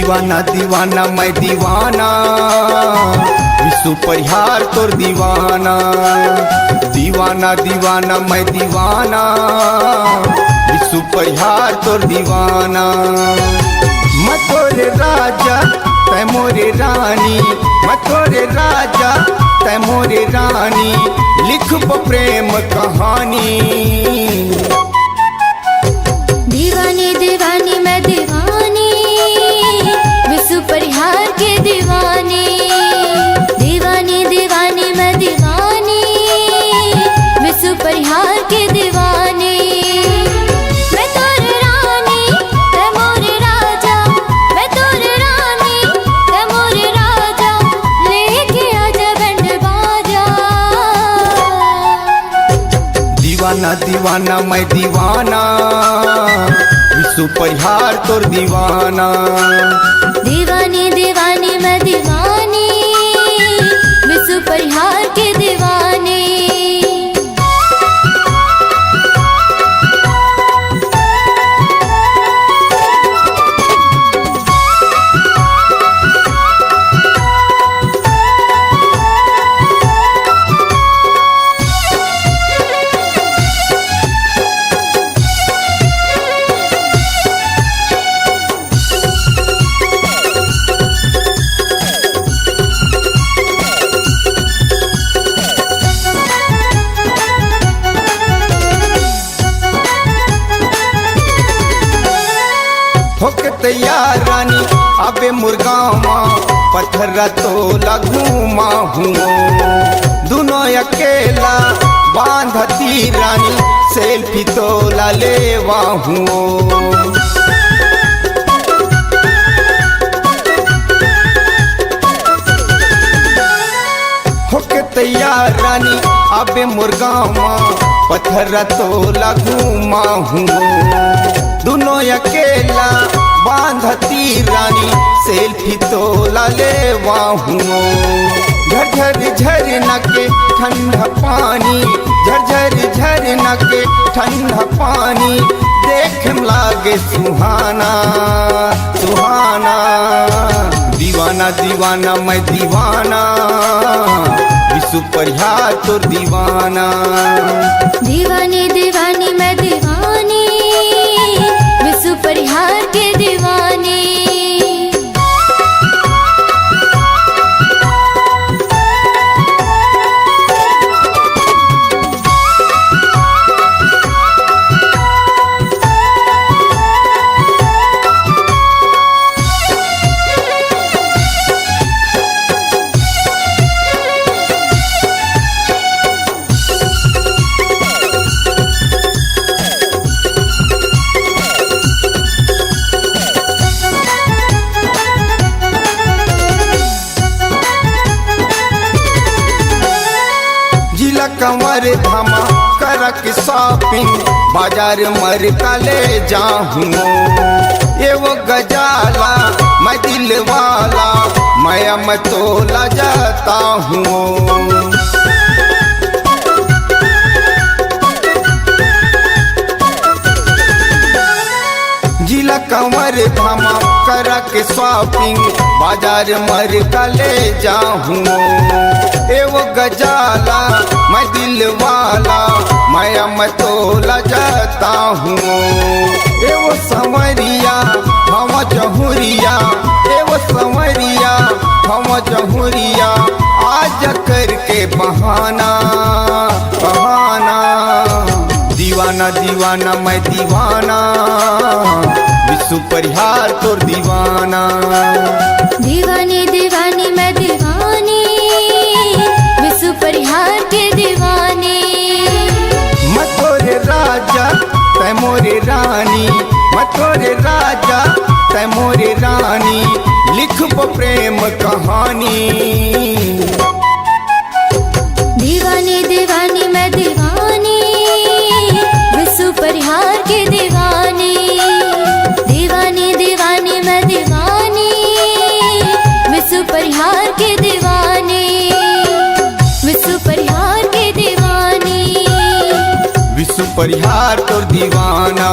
दीवाना दीवाना मैं दीवाना, विश्व परिहार तोर दीवाना। दीवाना दीवाना मैं दीवाना, विश्व परिहार तोर दीवाना। मैं तोरे राजा तै मोरे रानी, मैं तोरे राजा तै मोरे रानी, लिखब प्रेम कहानी। दीवानी दीवानी मैं दीवानी, विश्व परिहार के दीवानी। दीवानी दीवानी मैं दीवानी, विश्व परिहार के दीवानी। मैं तोरे रानी तै मोरे राजा, मैं तोरे रानी तै मोरे राजा, लेके आजा बैंड बाजा। दीवाना दीवाना मैं दीवाना, विश्व परिहार तोर दीवाना। दीवानी दीवानी मैं दीवानी, विश्व परिहार के दीवानी। होके तैयार रानी अबे मुर्गामा, पत्थर तो लगूमा हूँ। दोनों अकेला बांधती रानी, सेल्फी तो ला लेवा हूँ। होके तैयार रानी अबे मुर्गामा, पत्थर तो लगूमा हूँ। दोनों अकेला बांधती रानी, सेल्फी तो ला लेवा हूँ। झरझर झरना के ठंडा पानी, झरझर झरना के ठंडा पानी, देख लागे सुहाना सुहाना। दीवाना दीवाना मैं दीवाना, विश्व परिहार तोर दीवाना। दीवानी दीवानी मैं दीवानी, विश्व परिहार के दीवानी। कंवर धामा करक शॉपिंग, बाजार मर कले जाहूँ। ये वो गजाला मैं दिल वाला, मैं तोला जाता हूँ। जिला कंवर धामा करक शॉपिंग, बाजार मर कले जाहूँ। ए वो गजाला मैं दिल वाला, मैं तोला जाता हूँ। ए वो संवरिया हम जहुरिया, ए वो संवरिया हम जहुरिया, आज करके बहाना बहाना। दीवाना दीवाना मैं दीवाना, विश्व परिहार तोर दीवाना। दीवानी दीवानी मैं दीवानी, विश्व परिहार के दीवानी। मैं तोरे राजा तै मोरे रानी, मैं तोरे राजा तै मोरे रानी, लिखब प्रेम कहानी। दीवानी दीवानी मैं दीवानी, विश्व परिहार के दीवानी। दीवानी दीवानी मैं दीवानी, विश्व परिहार के दीवानी। विश्व परिहार के दीवानी, विश्व परिहार तोर दीवाना।